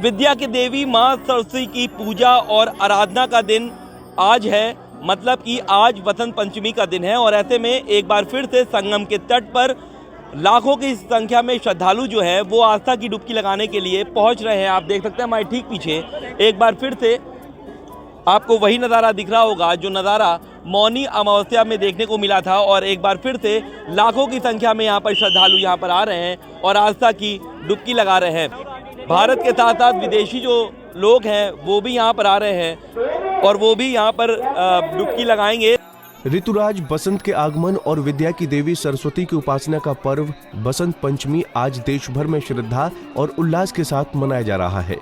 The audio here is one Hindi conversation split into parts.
विद्या की देवी माँ सरस्वती की पूजा और आराधना का दिन आज है, मतलब कि आज वसंत पंचमी का दिन है। और ऐसे में एक बार फिर से संगम के तट पर लाखों की संख्या में श्रद्धालु जो है वो आस्था की डुबकी लगाने के लिए पहुंच रहे हैं। आप देख सकते हैं हमारे ठीक पीछे एक बार फिर से आपको वही नज़ारा दिख रहा होगा जो नज़ारा मौनी अमावस्या में देखने को मिला था। और एक बार फिर से लाखों की संख्या में यहाँ पर श्रद्धालु यहाँ पर आ रहे हैं और आस्था की डुबकी लगा रहे हैं। भारत के साथ साथ विदेशी जो लोग हैं वो भी यहाँ पर आ रहे हैं और वो भी यहाँ पर डुबकी लगाएंगे। ऋतुराज, बसंत के आगमन और विद्या की देवी सरस्वती की उपासना का पर्व बसंत पंचमी आज देश भर में श्रद्धा और उल्लास के साथ मनाया जा रहा है।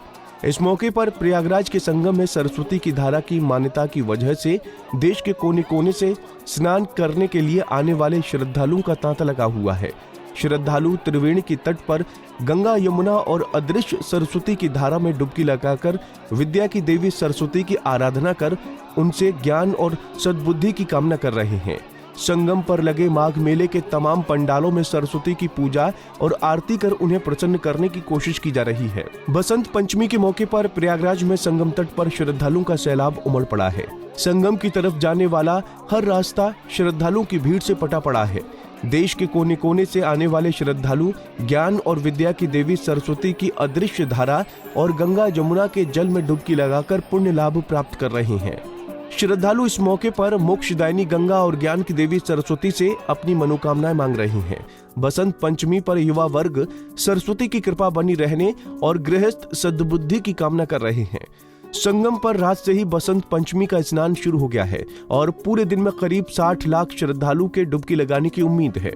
इस मौके पर प्रयागराज के संगम में सरस्वती की धारा की मान्यता की वजह से देश के कोने कोने से स्नान करने के लिए आने वाले श्रद्धालुओं का तांता लगा हुआ है। श्रद्धालु त्रिवेणी की तट पर गंगा, यमुना और अदृश्य सरस्वती की धारा में डुबकी लगाकर विद्या की देवी सरस्वती की आराधना कर उनसे ज्ञान और सद्बुद्धि की कामना कर रहे हैं। संगम पर लगे माघ मेले के तमाम पंडालों में सरस्वती की पूजा और आरती कर उन्हें प्रसन्न करने की कोशिश की जा रही है। बसंत पंचमी के मौके पर प्रयागराज में संगम तट पर श्रद्धालुओं का सैलाब उमड़ पड़ा है। संगम की तरफ जाने वाला हर रास्ता श्रद्धालुओं की भीड़ से पटा पड़ा है। देश के कोने कोने से आने वाले श्रद्धालु ज्ञान और विद्या की देवी सरस्वती की अदृश्य धारा और गंगा यमुना के जल में डुबकी लगाकर पुण्य लाभ प्राप्त कर रहे हैं। श्रद्धालु इस मौके पर मोक्षदायिनी गंगा और ज्ञान की देवी सरस्वती से अपनी मनोकामनाएं मांग रहे हैं। बसंत पंचमी पर युवा वर्ग सरस्वती की कृपा बनी रहने और गृहस्थ सद्बुद्धि की कामना कर रहे हैं। संगम पर रात से ही बसंत पंचमी का स्नान शुरू हो गया है और पूरे दिन में करीब 60 लाख श्रद्धालु के डुबकी लगाने की उम्मीद है।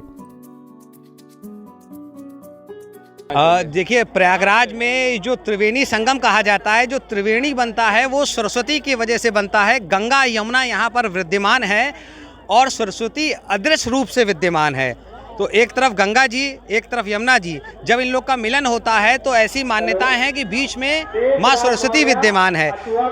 देखिए, प्रयागराज में जो त्रिवेणी संगम कहा जाता है, जो त्रिवेणी बनता है वो सरस्वती की वजह से बनता है। गंगा यमुना यहाँ पर विद्यमान है और सरस्वती अदृश्य रूप से विद्यमान है। तो एक तरफ गंगा जी, एक तरफ यमुना जी, जब इन लोग का मिलन होता है तो ऐसी मान्यताएं हैं कि बीच में माँ सरस्वती विद्यमान है।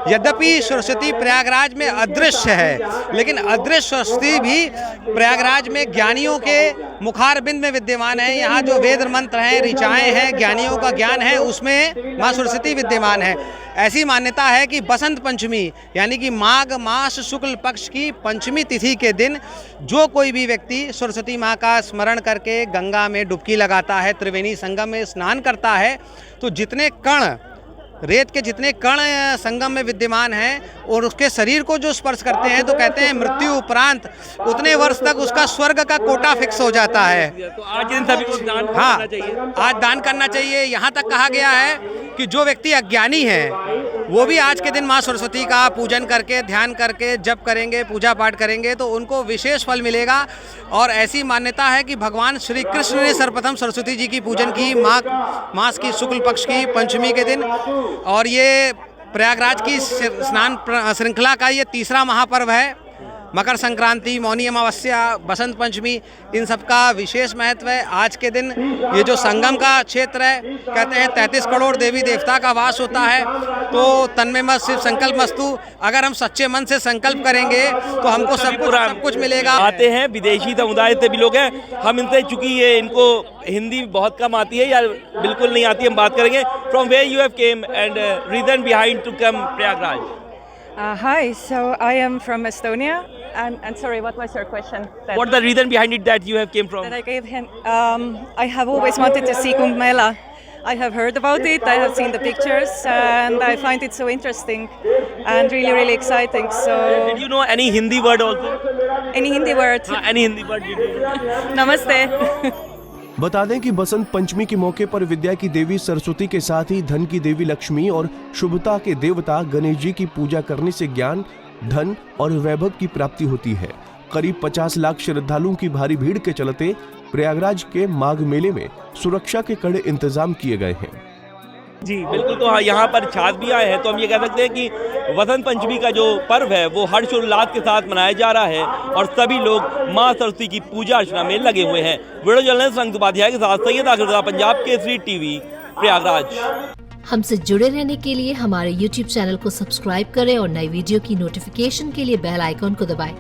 यद्यपि सरस्वती प्रयागराज में अदृश्य है, लेकिन अदृश्य सरस्वती भी प्रयागराज में ज्ञानियों के मुखारबिंद में विद्यमान है। यहाँ जो वेद मंत्र हैं, ऋचाएँ हैं, ज्ञानियों का ज्ञान है, उसमें माँ सरस्वती विद्यमान है। ऐसी मान्यता है कि बसंत पंचमी यानी कि माघ मास शुक्ल पक्ष की पंचमी तिथि के दिन जो कोई भी व्यक्ति सरस्वती माँ का स्मरण करके गंगा में डुबकी लगाता है, त्रिवेणी संगम में स्नान करता है, तो जितने कण रेत के जितने कण संगम में विद्यमान हैं और उसके शरीर को जो स्पर्श करते हैं तो कहते हैं मृत्यु उपरांत उतने वर्ष तक उसका स्वर्ग का कोटा फिक्स हो जाता है। तो आज दिन सभी को दान करना चाहिए। आज दान करना चाहिए। यहाँ तक कहा गया है कि जो व्यक्ति अज्ञानी है वो भी आज के दिन माँ सरस्वती का पूजन करके, ध्यान करके, जप करेंगे, पूजा पाठ करेंगे तो उनको विशेष फल मिलेगा। और ऐसी मान्यता है कि भगवान श्री कृष्ण ने सर्वप्रथम सरस्वती जी की पूजन की माघ मास की शुक्ल पक्ष की पंचमी के दिन। और ये प्रयागराज की स्नान श्रृंखला का ये तीसरा महापर्व है। मकर संक्रांति, मौनी अमावस्या, बसंत पंचमी, इन सब का विशेष महत्व है। आज के दिन ये जो संगम का क्षेत्र है, कहते हैं 33 करोड़ देवी देवता का वास होता है। तो तन्मय मत शिव संकल्प मस्तु, अगर हम सच्चे मन से संकल्प करेंगे तो हमको सब कुछ मिलेगा। आते हैं विदेशी समुदाय से भी लोग हैं, हम इनसे, चूंकि ये इनको हिंदी बहुत कम आती है या बिल्कुल नहीं आती, हम बात करेंगे। From where you have came and reason behind to come Prayagraj? Hi, so I am from Estonia, and sorry, what was your question? What the reason behind it that you have came from? That I gave him. I have always wanted to see Kumbh Mela. I have heard about it, I have seen the pictures, and I find it so interesting and really, really exciting. So. Did you know any Hindi word also? Any Hindi word? Any Hindi word did you know? Namaste. बता दें कि बसंत पंचमी के मौके पर विद्या की देवी सरस्वती के साथ ही धन की देवी लक्ष्मी और शुभता के देवता गणेश जी की पूजा करने से ज्ञान, धन और वैभव की प्राप्ति होती है। करीब 50 लाख श्रद्धालुओं की भारी भीड़ के चलते प्रयागराज के माघ मेले में सुरक्षा के कड़े इंतजाम किए गए हैं। जी बिल्कुल। तो यहाँ पर छात्र भी आए हैं, तो हम ये कह सकते हैं कि वसंत पंचमी का जो पर्व है वो हर्षोल्लास के साथ मनाया जा रहा है और सभी लोग माँ सरस्वती की पूजा अर्चना में लगे हुए हैं। वीडियो जर्नलिस्ट संग उपाध्याय के साथ सैयद आखिर पंजाब केसरी टीवी प्रयागराज। हमसे जुड़े रहने के लिए हमारे YouTube चैनल को सब्सक्राइब करें और नई वीडियो की नोटिफिकेशन के लिए बेल आइकॉन को दबाएं।